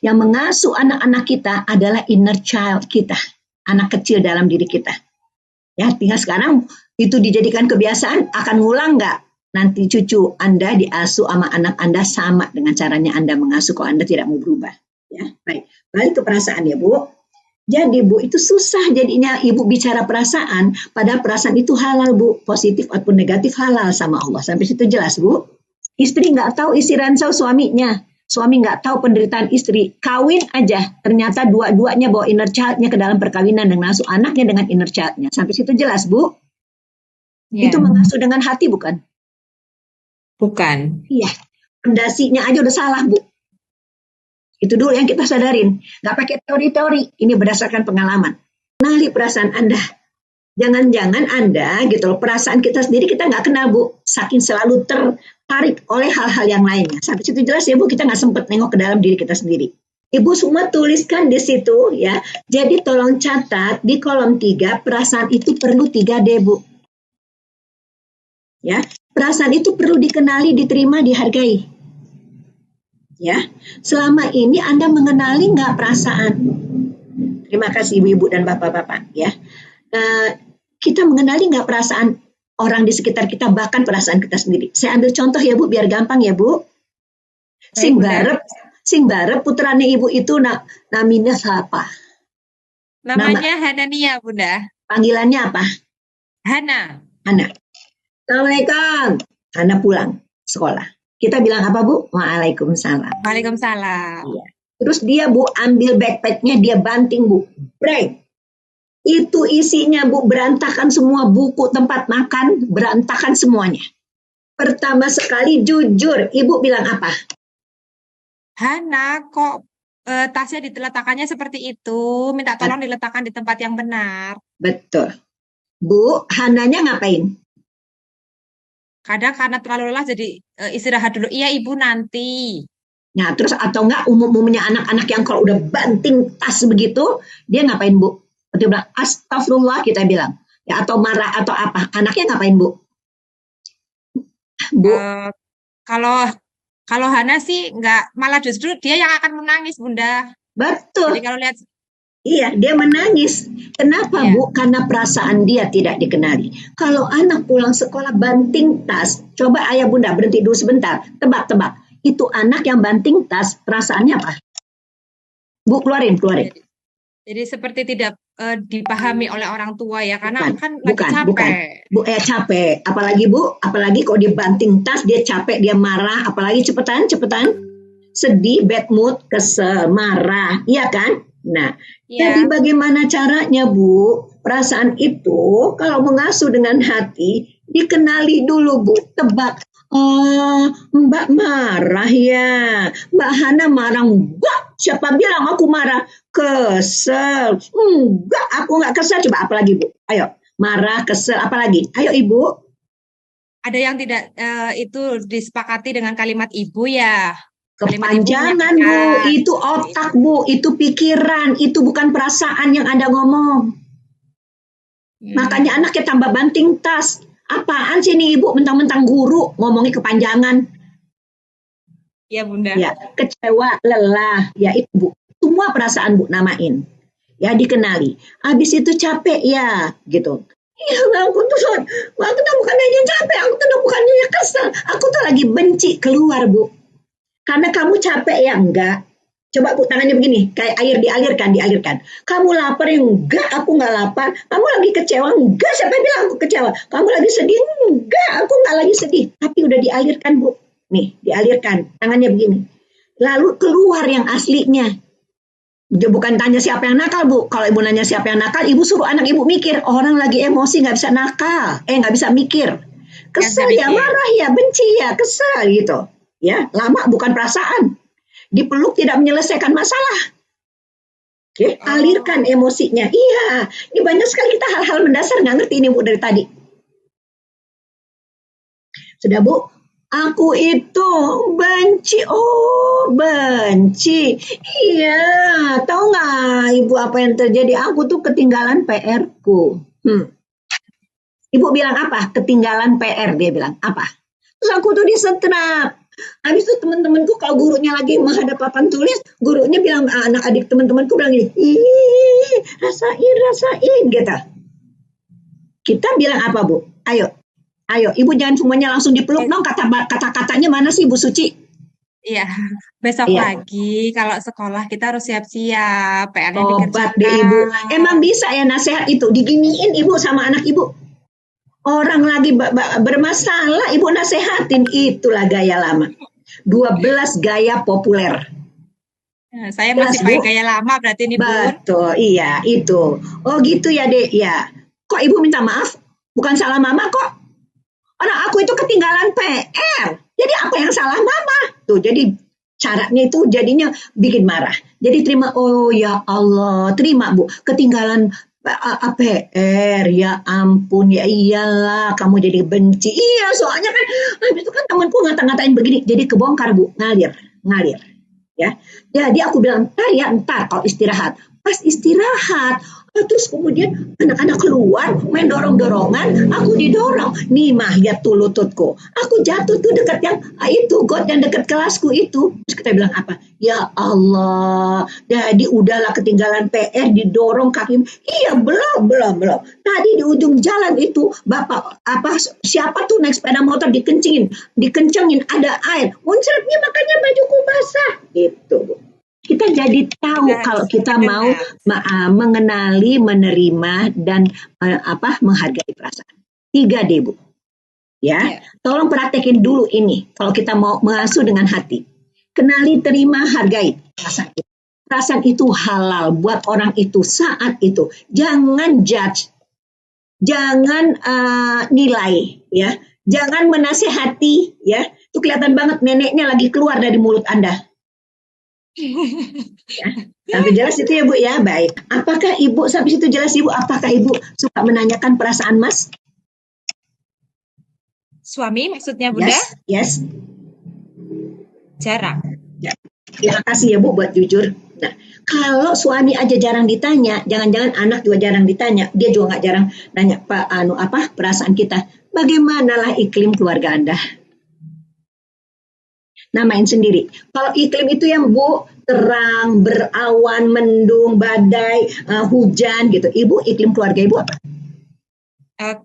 Yang mengasuh anak-anak kita adalah inner child kita, anak kecil dalam diri kita. Ya, tinggal sekarang itu dijadikan kebiasaan, akan ngulang nggak? Nanti cucu Anda diasuh sama anak Anda sama dengan caranya Anda mengasuh kalau Anda tidak mau berubah. Ya, baik. Balik ke perasaan ya, Bu. Jadi Bu, itu susah jadinya Ibu bicara perasaan, padahal perasaan itu halal Bu, positif ataupun negatif halal sama Allah. Sampai situ jelas Bu? Istri nggak tahu isi ransel suaminya, suami nggak tahu penderitaan istri, kawin aja, ternyata dua-duanya bawa inner child-nya ke dalam perkawinan dan mengasuh anaknya dengan inner child-nya. Sampai situ jelas Bu? Ya. Itu mengasuh dengan hati bukan? Bukan. Iya, fondasinya aja udah salah Bu. Itu dulu yang kita sadarin. Nggak pakai teori-teori. Ini berdasarkan pengalaman. Kenali perasaan Anda. Jangan-jangan Anda, gitu loh, perasaan kita sendiri kita nggak kenal, Bu. Saking selalu tertarik oleh hal-hal yang lainnya. Sampai situ jelas ya, Bu, kita nggak sempat nengok ke dalam diri kita sendiri. Ibu semua tuliskan di situ, ya. Jadi tolong catat di kolom 3, perasaan itu perlu 3D, Bu. Ya, perasaan itu perlu dikenali, diterima, dihargai. Ya, selama ini Anda mengenali nggak perasaan? Terima kasih ibu-ibu dan bapak-bapak. Ya, kita mengenali nggak perasaan orang di sekitar kita, bahkan perasaan kita sendiri. Saya ambil contoh ya Bu, biar gampang ya Bu. Sing barep putrane ibu itu namanya siapa? Namanya Hanania, Bunda. Panggilannya apa? Hana. Assalamualaikum. Hana pulang sekolah. Kita bilang apa Bu? Waalaikumsalam. Waalaikumsalam. Iya. Terus dia Bu ambil backpacknya, dia banting Bu. Break. Itu isinya Bu berantakan semua, buku, tempat makan, berantakan semuanya. Pertama sekali jujur, Ibu bilang apa? Hana, kok tasnya diletakkannya seperti itu? Minta tolong diletakkan di tempat yang benar. Betul. Bu, Hananya ngapain? Kadang karena terlalu lelah jadi istirahat dulu. Iya Ibu nanti. Nah terus atau enggak umumnya anak-anak yang kalau udah banting tas begitu, dia ngapain Bu? Dia bilang astagfirullah kita bilang. Ya atau marah atau apa? Anaknya ngapain Bu? Bu? Kalau Hana sih enggak, malah justru dia yang akan menangis Bunda. Betul. Jadi kalau lihat iya, dia menangis. Kenapa, Bu? Karena perasaan dia tidak dikenali. Kalau anak pulang sekolah banting tas, coba ayah bunda berhenti dulu sebentar. Tebak-tebak. Itu anak yang banting tas, perasaannya apa? Bu, keluarin. Jadi seperti tidak dipahami oleh orang tua ya, karena lagi capek. Bukan. Bu, capek. Apalagi Bu, kalau dia banting tas, dia capek, dia marah. Apalagi cepetan. Sedih, bad mood, kesel, marah. Iya kan? Nah, jadi bagaimana caranya Bu? Perasaan itu kalau mengasuh dengan hati, dikenali dulu Bu, tebak. Oh, Mbak marah ya. Mbak Hana marah. Enggak, siapa bilang aku marah? Kesel. Enggak, aku enggak kesel. Coba apa lagi Bu? Ayo, marah, kesel, apa lagi? Ayo Ibu. Ada yang tidak itu disepakati dengan kalimat Ibu ya? Kepanjangan Bu, itu otak Bu, itu pikiran, itu bukan perasaan yang Anda ngomong. Makanya anaknya tambah banting tas. Apaan sih nih Ibu, mentang-mentang guru ngomongnya kepanjangan. Ya Bunda. Ya, kecewa, lelah, ya itu Bu. Semua perasaan Bu namain. Ya dikenali. Habis itu capek ya, gitu. Iya, aku tuh bukan hanya capek, aku tuh bukan hanya kesel, aku tuh lagi benci, keluar Bu. Karena kamu capek ya? Enggak. Coba Bu tangannya begini, kayak air dialirkan. Kamu lapar ya? Enggak, aku enggak lapar. Kamu lagi kecewa? Enggak, siapa yang bilang aku kecewa? Kamu lagi sedih? Enggak, aku enggak lagi sedih. Tapi udah dialirkan Bu. Nih, dialirkan. Tangannya begini. Lalu keluar yang aslinya. Dia bukan tanya siapa yang nakal Bu. Kalau Ibu nanya siapa yang nakal, Ibu suruh anak Ibu mikir. Orang lagi emosi nggak bisa nakal. Nggak bisa mikir. Kesel ya, marah ya, benci ya, kesel gitu. Ya, lama bukan perasaan. Dipeluk tidak menyelesaikan masalah. Oke, alirkan emosinya. Iya, ini banyak sekali kita hal-hal mendasar nggak ngerti ini Bu dari tadi. Sudah Bu, aku itu benci. Oh, benci. Iya, tahu nggak Ibu apa yang terjadi? Aku tuh ketinggalan PR-ku. Ibu bilang apa? Ketinggalan PR, dia bilang apa? Terus aku tuh disetrap. Habis itu teman-temanku kalau gurunya lagi menghadap papan tulis, gurunya bilang, anak adik teman-temanku bilang gini, ih, rasain, gitu. Kita bilang apa, Bu? Ayo, Ibu jangan semuanya langsung dipeluk dong, kata-katanya mana sih, Bu Suci? Iya, besok Iya, pagi kalau sekolah kita harus siap-siap, PR-nya tobat deh Ibu. dikerjakan. Emang bisa ya nasihat itu, diginiin Ibu sama anak Ibu. Orang lagi bermasalah, Ibu nasehatin, itulah gaya lama. 12 gaya populer. Nah, saya Jelas, masih pakai Bu? gaya lama berarti nih, Bun. Betul, iya, itu. Oh gitu ya, Dek, ya. Kok Ibu minta maaf? Bukan salah Mama kok. Anak aku itu ketinggalan PR. Jadi apa yang salah Mama? Tuh, jadi caranya itu jadinya bikin marah. Jadi terima, oh ya Allah, terima Bu, ketinggalan PR, ya ampun, ya iyalah, kamu jadi benci. Iya, soalnya kan, habis itu kan temanku ngata-ngatain begini, jadi kebongkar Bu, ngalir. Ya, jadi aku bilang, ntar kalau istirahat. Pas istirahat, terus kemudian anak-anak keluar main dorong-dorongan, aku didorong. Nih mah lihat tuh lututku, aku jatuh tuh dekat yang itu got yang dekat kelasku itu. Terus kita bilang apa? Ya Allah, jadi udahlah ketinggalan PR didorong kaki. Iya belum. Tadi di ujung jalan itu bapak siapa tuh naik sepeda motor dikencengin ada air, muncratnya makanya bajuku basah gitu. Kita jadi tahu kalau kita mau mengenali, menerima dan menghargai perasaan. 3 deh Bu. Ya, tolong praktekin dulu ini. Kalau kita mau mengasuh dengan hati, kenali, terima, hargai perasaan itu. Perasaan itu halal buat orang itu saat itu. Jangan judge, jangan nilai, ya. Jangan menasehati, ya. Itu kelihatan banget neneknya lagi keluar dari mulut Anda. Ya, sampai jelas itu ya Bu ya, baik. Apakah Ibu sampai situ jelas Ibu? Apakah Ibu suka menanyakan perasaan Mas? Suami maksudnya Bunda? Yes. Jarang. Ya. Terima kasih ya Bu buat jujur. Nah, kalau suami aja jarang ditanya, jangan-jangan anak juga jarang ditanya, dia juga nggak jarang nanya perasaan kita. Bagaimanalah iklim keluarga Anda? Namain sendiri. Kalau iklim itu yang Bu, terang, berawan, mendung, badai, hujan gitu. Ibu, iklim keluarga Ibu apa?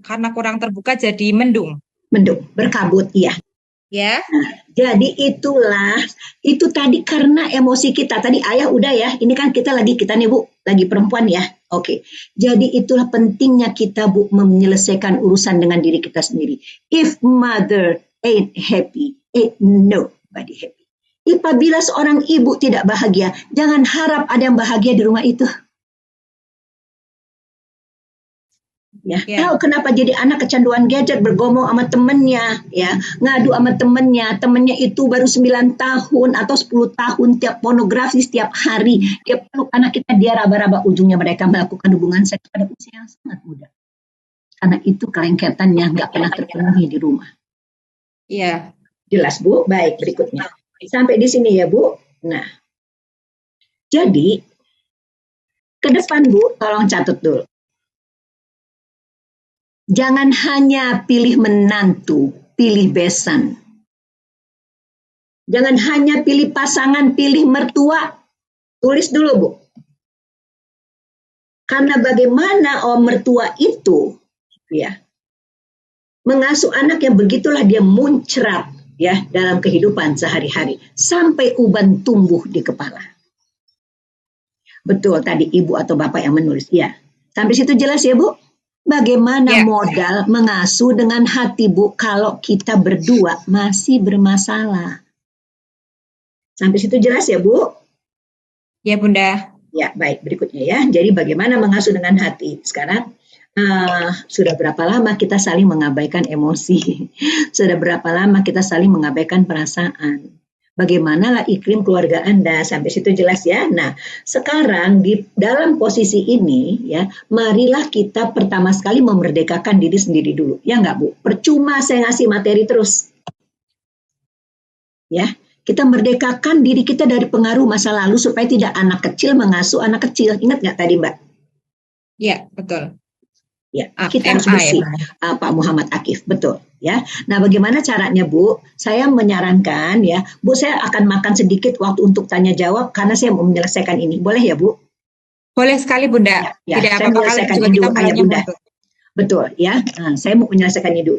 Karena kurang terbuka jadi mendung. Mendung, berkabut, iya. Ya. Jadi itu tadi karena emosi kita. Tadi ayah udah ya, ini kan kita nih Bu, lagi perempuan ya. Oke. Jadi itulah pentingnya kita Bu menyelesaikan urusan dengan diri kita sendiri. If mother ain't happy, ain't nobody happy. Apabila seorang ibu tidak bahagia, jangan harap ada yang bahagia di rumah itu. Ya, tahu kenapa jadi anak kecanduan gadget, bergomong sama temennya, ya, ngadu sama temennya itu baru 9 tahun atau 10 tahun, tiap pornografi setiap hari, dia peluk anak kita, dia raba-raba, ujungnya mereka melakukan hubungan seks pada usia yang sangat muda. Karena itu kelengketannya nggak pernah terpenuhi di rumah. Iya. Jelas Bu, baik berikutnya. Sampai di sini ya Bu. Nah, jadi ke depan Bu, tolong catat dulu. Jangan hanya pilih menantu, pilih besan. Jangan hanya pilih pasangan, pilih mertua. Tulis dulu Bu. Karena bagaimana mertua itu, ya, mengasuh anak yang begitulah dia muncrat, ya, dalam kehidupan sehari-hari sampai uban tumbuh di kepala. Betul tadi Ibu atau Bapak yang menulis, ya. Sampai situ jelas ya Bu? Bagaimana modal mengasuh dengan hati Bu kalau kita berdua masih bermasalah? Sampai situ jelas ya Bu? Ya Bunda. Ya baik, berikutnya ya. Jadi bagaimana mengasuh dengan hati? Sekarang sudah berapa lama kita saling mengabaikan emosi? Sudah berapa lama kita saling mengabaikan perasaan? Bagaimanalah iklim keluarga Anda? Sampai situ jelas ya. Nah, sekarang di dalam posisi ini ya, marilah kita pertama sekali memerdekakan diri sendiri dulu. Ya enggak Bu? Percuma saya ngasih materi terus. Ya, kita merdekakan diri kita dari pengaruh masa lalu supaya tidak anak kecil mengasuh anak kecil. Ingat nggak tadi Mbak? Ya, betul. Ya, kita harus bersih. Pak Muhammad Akif, betul. ya. Nah, bagaimana caranya, Bu? Saya menyarankan ya, Bu, saya akan makan sedikit waktu untuk tanya jawab karena saya mau menyelesaikan ini. Boleh ya, Bu? Boleh sekali, Bunda. Ya, Tidak saya apa-apa kalau menyelesaikan juga ini kita dulu, Ayah mulainya Bunda. mundur. Betul ya. Nah, saya mau menyelesaikan ini dulu.